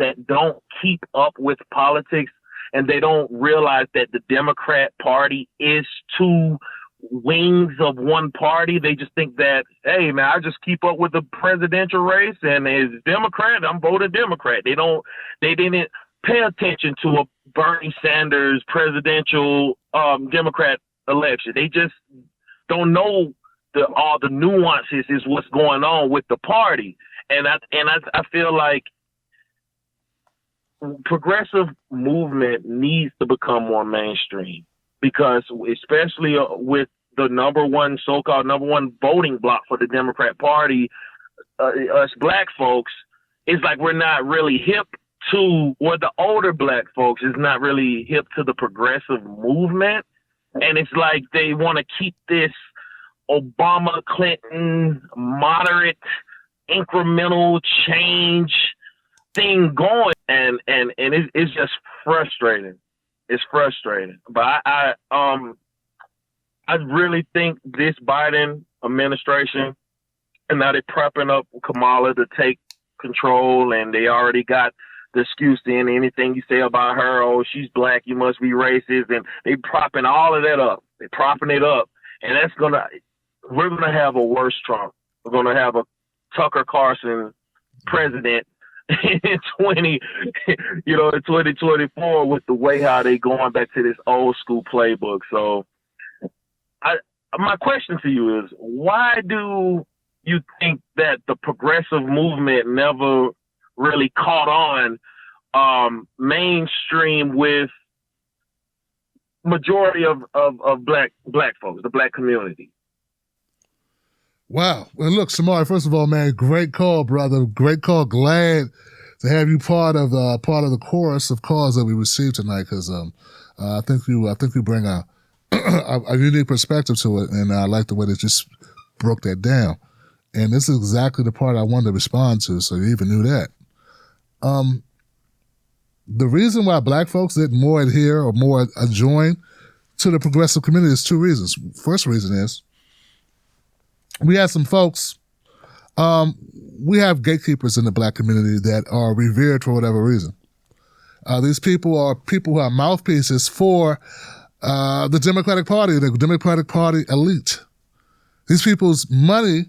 that don't keep up with politics, and they don't realize that the Democrat Party is two wings of one party. They just think that, hey man, I just keep up with the presidential race, and as Democrat, I'm voting Democrat. They didn't pay attention to a Bernie Sanders presidential Democrat election. They just don't know all the nuances is what's going on with the party. And I feel like progressive movement needs to become more mainstream, because especially with the so-called number one voting bloc for the Democrat Party, us black folks, it's like we're not really hip to, or the older black folks is not really hip to the progressive movement. And it's like they want to keep this Obama, Clinton, moderate, incremental change thing going, and it's just frustrating. It's frustrating. But I really think this Biden administration, and now they're prepping up Kamala to take control, and they already got the excuse in anything you say about her, oh, she's black, you must be racist, and they propping all of that up. They're propping it up, and we're gonna have a worse Trump. We're gonna have a Tucker Carlson president in 2024 with the way how they going back to this old school playbook. So my question to you is, why do you think that the progressive movement never really caught on mainstream with majority of black folks, the black community? Wow. Well, look, Samari, first of all, man, great call, brother. Great call. Glad to have you part of the chorus of calls that we received tonight, because I think you bring a unique perspective to it, and I like the way that you broke that down. And this is exactly the part I wanted to respond to, so you even knew that. The reason why black folks didn't more adhere or more join to the progressive community is two reasons. First reason is we had some folks, we have gatekeepers in the black community that are revered for whatever reason. These people are people who are mouthpieces for the Democratic Party, the Democratic Party elite. These people's money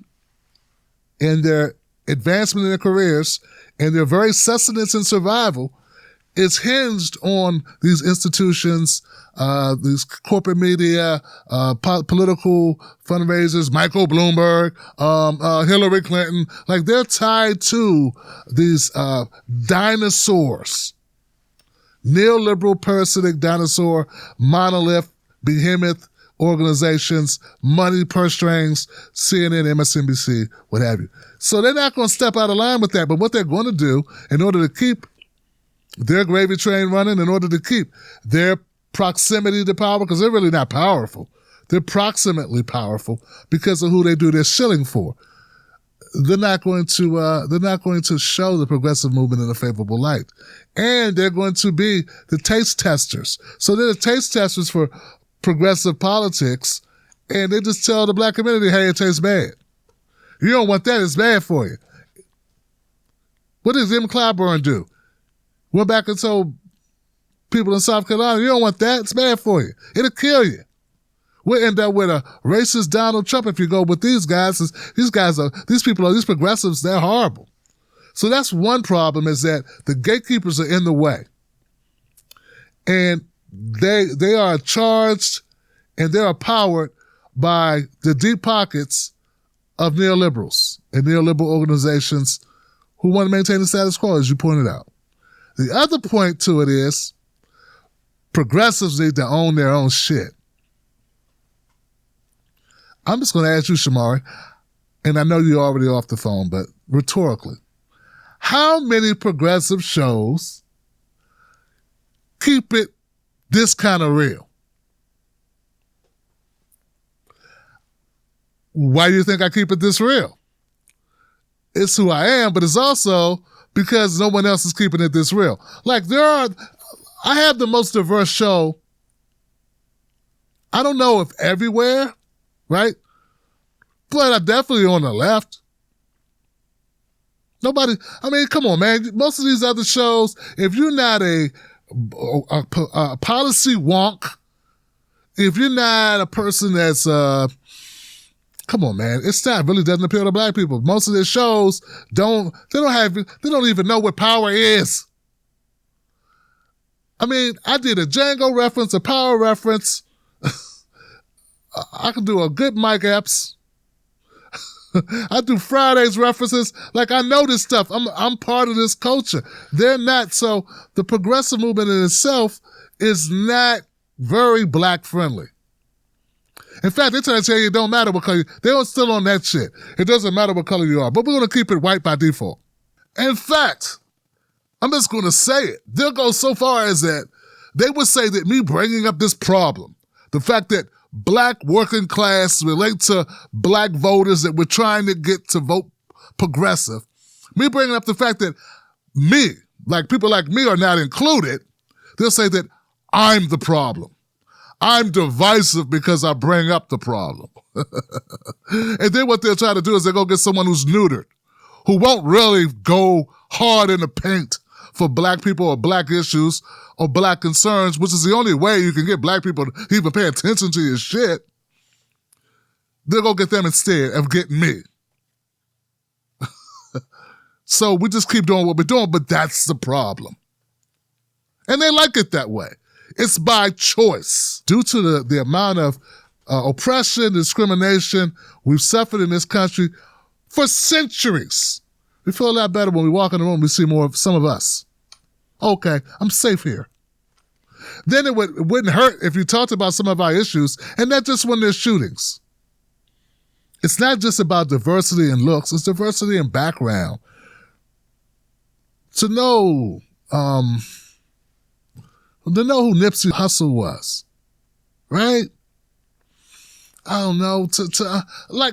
and their advancement in their careers and their very sustenance and survival is hinged on these institutions, these corporate media, political fundraisers, Michael Bloomberg, Hillary Clinton. Like, they're tied to these dinosaurs, neoliberal, parasitic dinosaur, monolith, behemoth organizations, money, purse strings, CNN, MSNBC, what have you. So they're not going to step out of line with that. But what they're going to do in order to keep their gravy train running, in order to keep their proximity to power, because they're really not powerful. They're proximately powerful because of who they do their shilling for. They're not going to show the progressive movement in a favorable light. And they're going to be the taste testers. So they're the taste testers for progressive politics, and they just tell the black community, hey, it tastes bad. You don't want that, it's bad for you. What does M. Clyburn do? Went back and told people in South Carolina, you don't want that, it's bad for you. It'll kill you. We'll end up with a racist Donald Trump if you go with these guys. These progressives, they're horrible. So that's one problem, is that the gatekeepers are in the way. And they are charged and they are powered by the deep pockets of neoliberals and neoliberal organizations who want to maintain the status quo, as you pointed out. The other point to it is progressives need to own their own shit. I'm just going to ask you, Shamari, and I know you're already off the phone, but rhetorically, how many progressive shows keep it this kind of real? Why do you think I keep it this real? It's who I am, but it's also because no one else is keeping it this real. Like, I have the most diverse show, I don't know if everywhere, right? But I'm definitely on the left. Nobody, I mean, come on, man. Most of these other shows, if you're not a policy wonk, if you're not a person that's, come on, man, it really doesn't appeal to black people. Most of their shows they don't even know what power is. I mean, I did a Django reference, a Power reference. I can do a good Mike Epps. I do Fridays references. Like, I know this stuff. I'm part of this culture. They're not. So the progressive movement in itself is not very black friendly. In fact, they're trying to tell you it don't matter what color they're still on that shit. It doesn't matter what color you are, but we're going to keep it white by default. In fact, I'm just going to say it. They'll go so far as that they would say that me bringing up this problem, the fact that black working class relate to black voters that we're trying to get to vote progressive, me bringing up the fact that me, like people like me are not included, they'll say that I'm the problem. I'm divisive because I bring up the problem. And then what they'll try to do is they'll go get someone who's neutered, who won't really go hard in the paint for black people or black issues or black concerns, which is the only way you can get black people to even pay attention to your shit. They'll go get them instead of getting me. So we just keep doing what we're doing, but that's the problem. And they like it that way. It's by choice. Due to the amount of oppression, discrimination we've suffered in this country for centuries. We feel a lot better when we walk in the room, we see more of some of us. Okay, I'm safe here. Then it wouldn't hurt if you talked about some of our issues, and not just when there's shootings. It's not just about diversity in looks, it's diversity in background. To know who Nipsey Hussle was, right? I don't know,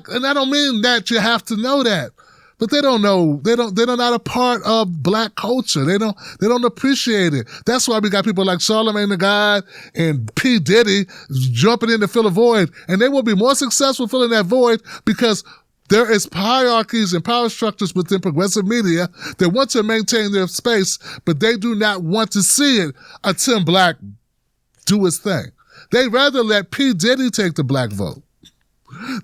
and I don't mean that you have to know that. But they don't know. They're not a part of black culture. They don't appreciate it. That's why we got people like Charlamagne the God and P. Diddy jumping in to fill a void. And they will be more successful filling that void because there is hierarchies and power structures within progressive media that want to maintain their space, but they do not want to see it a Tim Black do his thing. They'd rather let P. Diddy take the black vote.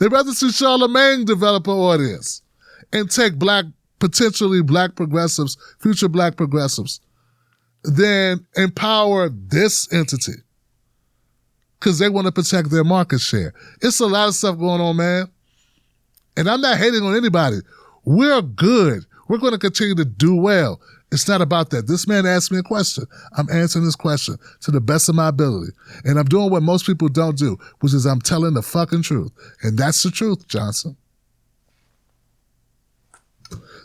They'd rather see Charlamagne develop an audience and take potentially black progressives, future black progressives, than empower this entity. Because they want to protect their market share. It's a lot of stuff going on, man. And I'm not hating on anybody. We're good. We're going to continue to do well. It's not about that. This man asked me a question. I'm answering this question to the best of my ability. And I'm doing what most people don't do, which is I'm telling the fucking truth. And that's the truth, Johnson.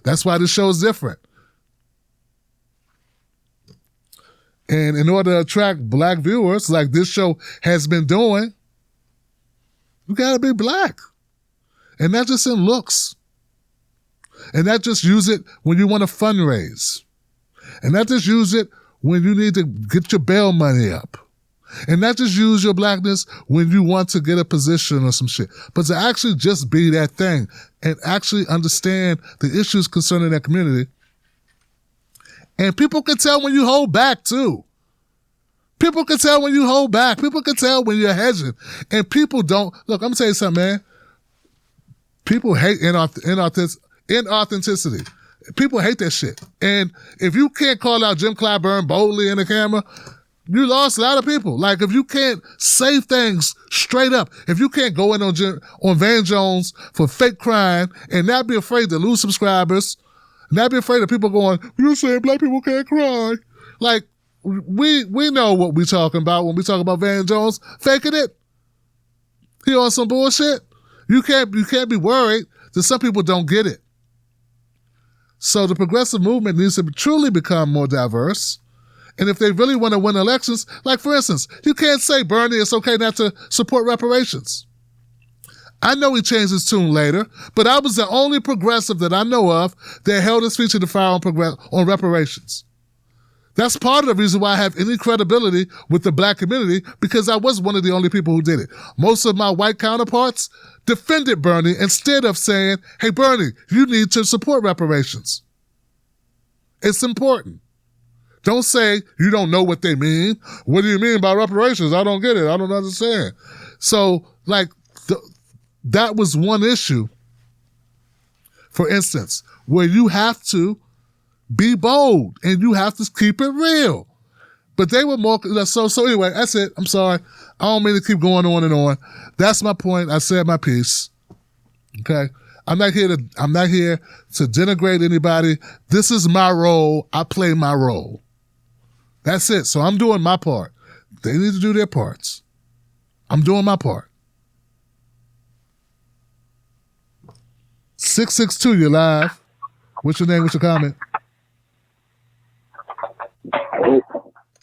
That's why this show is different. And in order to attract black viewers, like this show has been doing, you gotta be black. And not just in looks. And not just use it when you want to fundraise. And not just use it when you need to get your bail money up. And not just use your blackness when you want to get a position or some shit, but to actually just be that thing and actually understand the issues concerning that community. And people can tell when you hold back too. People can tell when you hold back. People can tell when you're hedging. And people don't, look, I'm gonna tell you something, man. People hate inauthenticity. People hate that shit. And if you can't call out Jim Clyburn boldly in the camera, you lost a lot of people. Like, if you can't say things straight up, if you can't go in on Van Jones for fake crying and not be afraid to lose subscribers, not be afraid of people going, you're saying black people can't cry. Like, we know what we're talking about when we talk about Van Jones faking it. He on some bullshit. You can't be worried that some people don't get it. So the progressive movement needs to truly become more diverse. And if they really want to win elections, like for instance, you can't say, Bernie, it's okay not to support reparations. I know he changed his tune later, but I was the only progressive that I know of that held his feet to the fire on reparations. That's part of the reason why I have any credibility with the black community, because I was one of the only people who did it. Most of my white counterparts defended Bernie instead of saying, hey, Bernie, you need to support reparations. It's important. Don't say you don't know what they mean. What do you mean by reparations? I don't get it. I don't understand. So, like, that was one issue, for instance, where you have to be bold and you have to keep it real. But they were more, so anyway, that's it. I'm sorry. I don't mean to keep going on and on. That's my point. I said my piece. Okay? I'm not here to denigrate anybody. This is my role. I play my role. That's it. So I'm doing my part. They need to do their parts. I'm doing my part. 662, you're live. What's your name? What's your comment?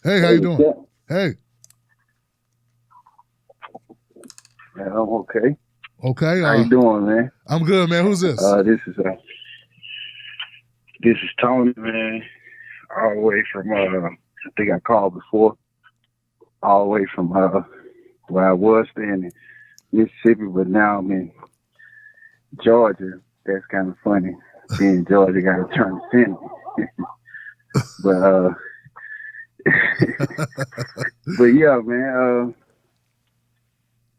Hey, how you doing? Hey. Yeah, I'm okay. Okay. How you doing, man? I'm good, man. Who's this? This is Tony, man. All the way from I think I called before. All the way from where I was staying in Mississippi, but now I'm in Georgia. That's kind of funny. Being in Georgia, got to turn Senate. But but yeah, man.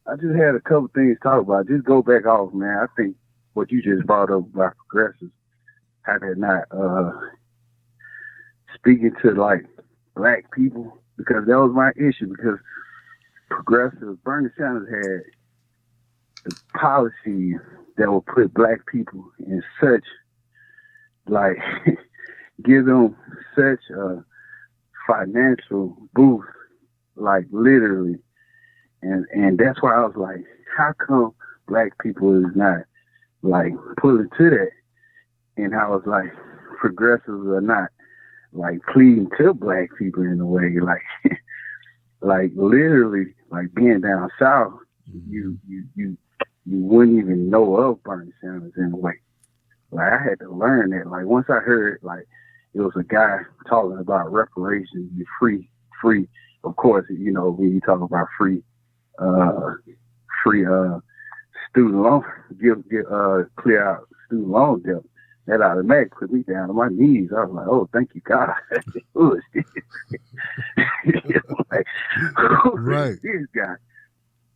I just had a couple things to talk about. Just go back off, man. I think what you just brought up about progressives, how they're not speaking to like black people, because that was my issue. Because progressives, Bernie Sanders had the policies that will put black people in such like give them such a financial boost, like literally. And that's why I was like, how come black people is not like pulling to that? And I was like, progressives are not like pleading to black people in a way, like like literally, like being down south, you wouldn't even know of Bernie Sanders in a way. Like I had to learn that. Like once I heard like it was a guy talking about reparations and free. Of course, you know, when you talk about free student loan, clear out student loan debt, that automatically put me down on my knees. I was like, oh, thank you, God. Who is this? Like, who is this guy?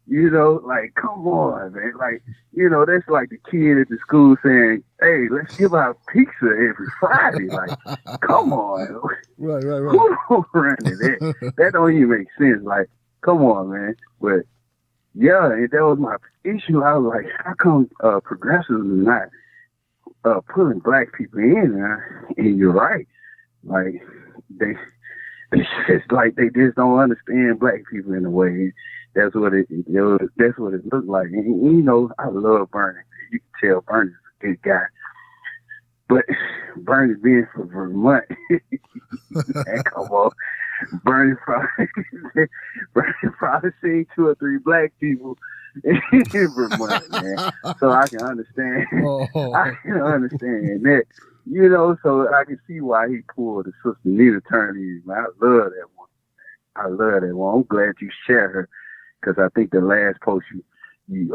You know, like, come on, man. Like, you know, that's like the kid at the school saying, hey, let's give out pizza every Friday. Like, come on. Right. Who running that? That don't even make sense. Like, come on, man. But yeah, and that was my issue. I was like, how come progressives are not pulling black people in? And you're right. Like it's like they just don't understand black people in a way. That's what it looked like. And you know, I love Bernie. You can tell Bernie's a good guy. But Bernie being from Vermont, man, come on. Bernie probably seen 2 or 3 black people in Vermont, man. So I can understand. I can understand that. You know, so I can see why he pulled the Sister Nita Turner. Man, I love that one. I'm glad you shared her, because I think the last post you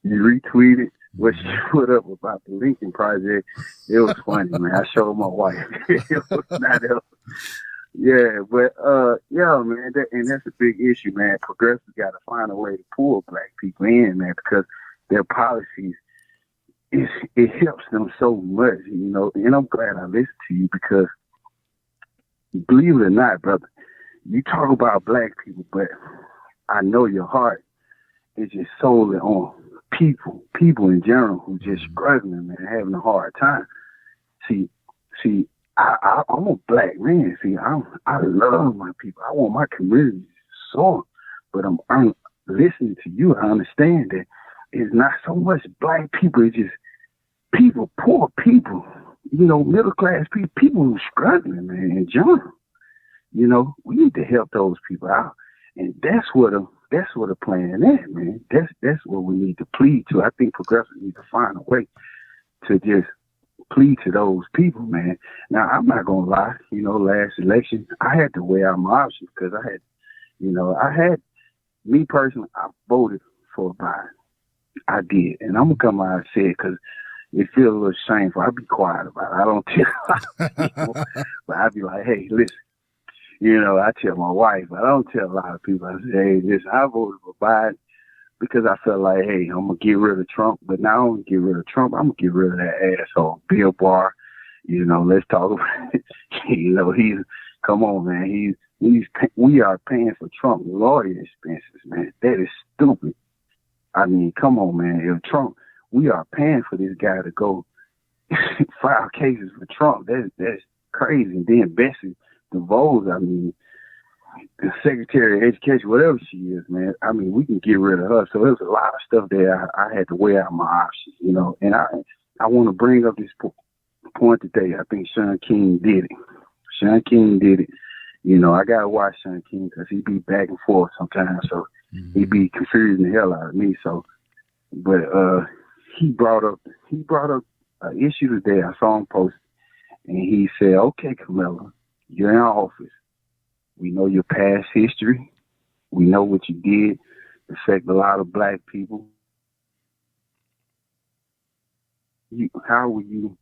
retweeted what she put up about the Lincoln Project. It was funny, man. I showed my wife. It was not else. Yeah, but yeah, man, that's a big issue, man. Progressives got to find a way to pull black people in, man, because their policies, it helps them so much, you know. And I'm glad I listened to you, because believe it or not, brother, you talk about black people, but I know your heart is just solely on people in general who just struggling, man, having a hard time. See, I'm a black man. See, I love my people. I want my community to soar. But I'm listening to you. I understand that it's not so much black people. It's just people, poor people. You know, middle class people who are struggling, man, in general. You know, we need to help those people out, and that's what the plan is, man. That's what we need to plead to. I think progressives need to find a way to just plead to those people, man. Now, I'm not gonna lie. You know, last election, I had to weigh out my options, because me personally, I voted for Biden. I did, and I'm gonna come out and say it, because it feels a little shameful. I be quiet about it. I don't tell people, but I be like, hey, listen. I tell my wife. I don't tell a lot of people. I say, hey, listen, I voted for Biden because I felt like, hey, I'm gonna get rid of Trump. But now I'm gonna get rid of Trump. I'm gonna get rid of that asshole Bill Barr. Let's talk about it. He's come on, man. We are paying for Trump lawyer expenses, man. That is stupid. I mean, come on, man. If Trump, we are paying for this guy to go file cases for Trump. That's crazy. And then Bessie DeVos, I mean, the Secretary of Education, whatever she is, man. I mean, we can get rid of her. So there's a lot of stuff there. I had to weigh out my options, And I want to bring up this point today. I think Shaun King did it. Shaun King did it. I gotta watch Shaun King because he be back and forth sometimes, so he be confusing the hell out of me. So, but he brought up an issue today. I saw him post, and he said, "Okay, Kamala, you're in office. We know your past history. We know what you did affect a lot of black people. How will you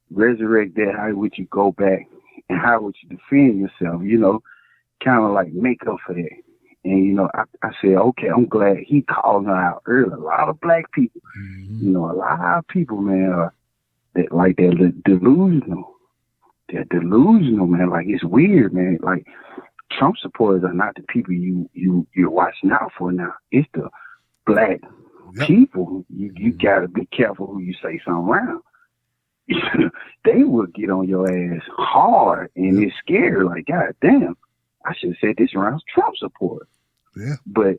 resurrect that? How would you go back? And how would you defend yourself? Kind of like make up for that." And, I said, okay, I'm glad he called her out early. A lot of black people, a lot of people, man, they're delusional. They're delusional, man. Like, it's weird, man. Like, Trump supporters are not the people you're watching out for now. It's the black people. You got to be careful who you say something around. They will get on your ass hard, and it's scary. Like, God damn, I should have said this around Trump supporters. Yeah. But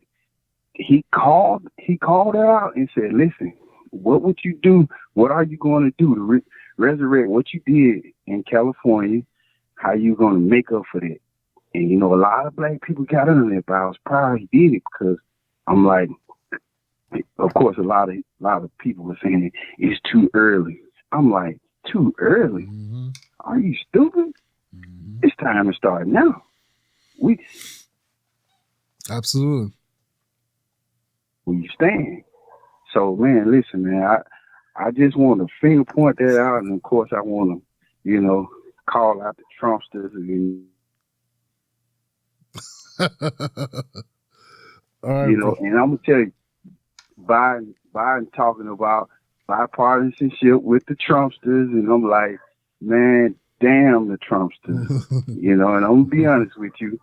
he called her out and said, listen, what would you do? What are you going to do to resurrect what you did in California? How you going to make up for that? And, a lot of black people got under that, but I was proud he did it because I'm like, of course, a lot of people were saying it's too early. I'm like, too early? Mm-hmm. Are you stupid? Mm-hmm. It's time to start now. Absolutely. Where you stand. So, man, listen, man, I just want to finger point that out, and of course, I want to, call out the Trumpsters again. All right, and I'm gonna tell you, Biden talking about bipartisanship with the Trumpsters, and I'm like, man, damn the Trumpsters, and I'm gonna be honest with you,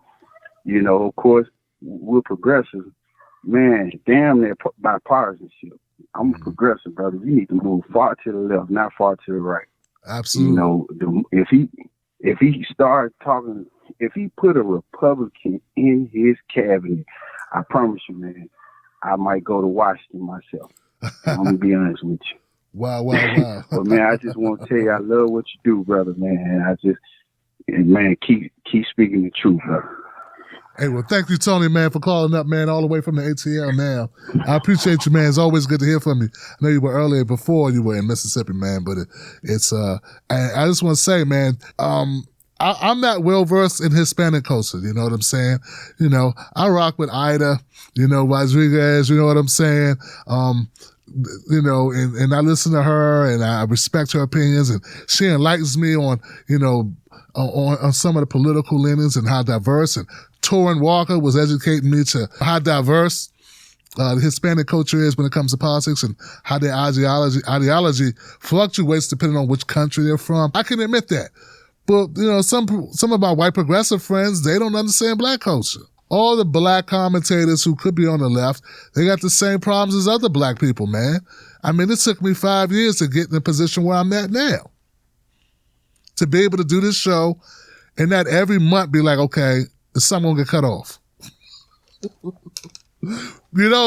of course, we're progressive, man, damn that bipartisanship. I'm a progressive, brother. You need to move far to the left, not far to the right. Absolutely. If he started talking, if he put a Republican in his cabinet, I promise you, man, I might go to Washington myself. I'm gonna be honest with you. Wow. But man, I just want to tell you, I love what you do, brother, man. And keep speaking the truth, brother. Hey, well, thank you, Tony, man, for calling up, man, all the way from the ATL now. I appreciate you, man. It's always good to hear from you. I know you were earlier before you were in Mississippi, man, but it's I just want to say, man, I'm not well-versed in Hispanic culture, you know what I'm saying? I rock with Ida, Rodriguez, you know what I'm saying? And I listen to her and I respect her opinions, and she enlightens me on, on some of the political leanings and how diverse, and Torrin Walker was educating me to how diverse the Hispanic culture is when it comes to politics and how their ideology fluctuates depending on which country they're from. I can admit that. But, some of my white progressive friends, they don't understand black culture. All the black commentators who could be on the left, they got the same problems as other black people, man. I mean, it took me 5 years to get in the position where I'm at now. To be able to do this show and not every month be like, okay, is something gonna get cut off?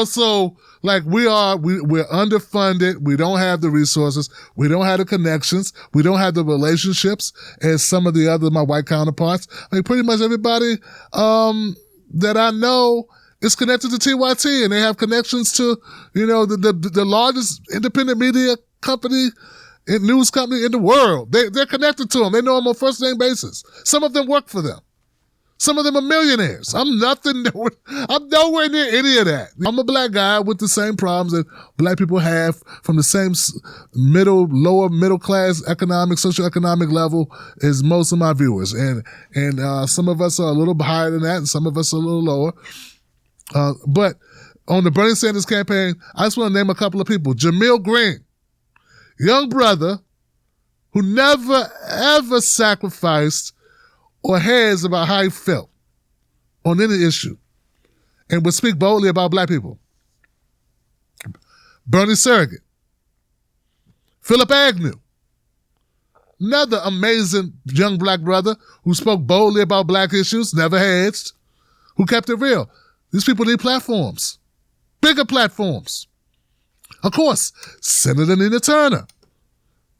So like we're underfunded. We don't have the resources. We don't have the connections. We don't have the relationships as some of my white counterparts. Like pretty much everybody that I know is connected to TYT, and they have connections to the largest independent media company and news company in the world. They're connected to them. They know them on first name basis. Some of them work for them. Some of them are millionaires. I'm nowhere near any of that. I'm a black guy with the same problems that black people have from the same lower middle class socioeconomic level as most of my viewers. And some of us are a little higher than that and some of us are a little lower. But on the Bernie Sanders campaign, I just want to name a couple of people. Jamil Green, young brother who never ever sacrificed or has about how he felt on any issue and would speak boldly about black people. Bernie Surrogate. Philip Agnew. Another amazing young black brother who spoke boldly about black issues, never hedged, who kept it real. These people need platforms. Bigger platforms. Of course, Senator Nina Turner.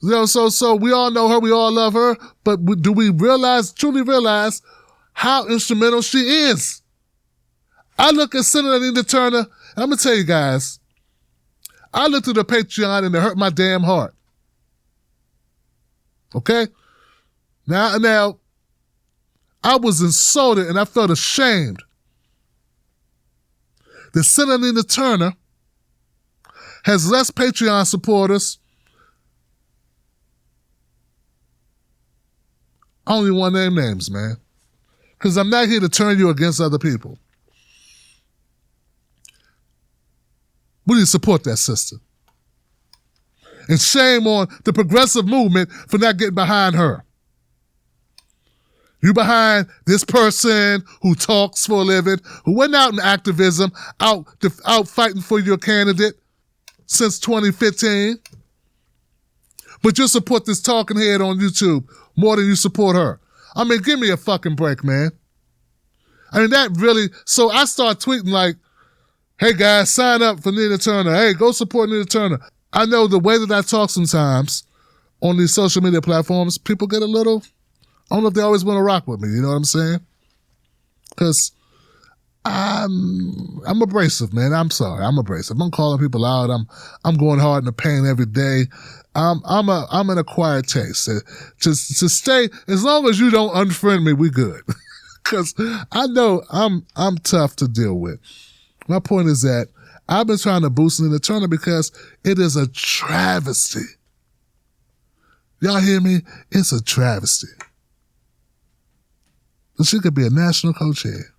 You know, so we all know her, we all love her, but do we truly realize how instrumental she is? I look at Senator Nina Turner, and I'm going to tell you guys, I looked at the Patreon and it hurt my damn heart. Okay? Now, I was insulted and I felt ashamed that Senator Nina Turner has less Patreon supporters. I only want to name names, man. Because I'm not here to turn you against other people. We need to support that sister. And shame on the progressive movement for not getting behind her. You behind this person who talks for a living, who went out in activism, out fighting for your candidate since 2015. But you support this talking head on YouTube more than you support her. I mean, give me a fucking break, man. I mean, that really... So I start tweeting like, hey, guys, sign up for Nina Turner. Hey, go support Nina Turner. I know the way that I talk sometimes on these social media platforms, people get a little... I don't know if they always want to rock with me, you know what I'm saying? Because I'm abrasive, man. I'm sorry. I'm abrasive. I'm calling people out. I'm going hard in the paint every day. I'm an acquired taste. To stay, as long as you don't unfriend me, we good. Because I know I'm tough to deal with. My point is that I've been trying to boost Nina Turner because it is a travesty. Y'all hear me? It's a travesty. She could be a national co-chair.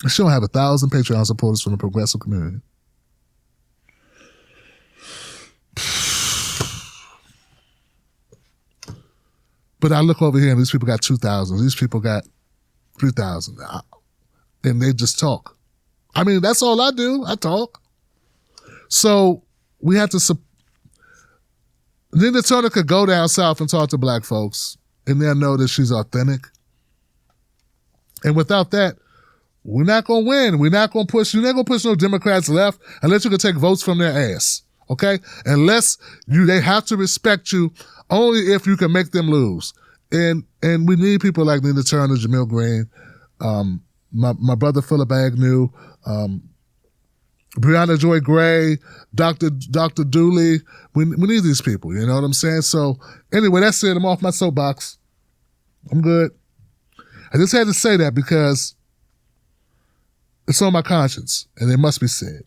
She don't have 1,000 Patreon supporters from the progressive community. But I look over here and these people got 2,000. These people got 3,000. And they just talk. I mean, that's all I do. I talk. So we have to... Nina Turner could go down south and talk to black folks and they'll know that she's authentic. And without that, we're not going to win. You're not going to push no Democrats left unless you can take votes from their ass. Okay? They have to respect you only if you can make them lose. And we need people like Nina Turner, Jamil Green, my brother Philip Agnew, Brianna Joy Gray, Dr. Dooley. We need these people, you know what I'm saying? So anyway, that's it. I'm off my soapbox. I'm good. I just had to say that because it's on my conscience and it must be said.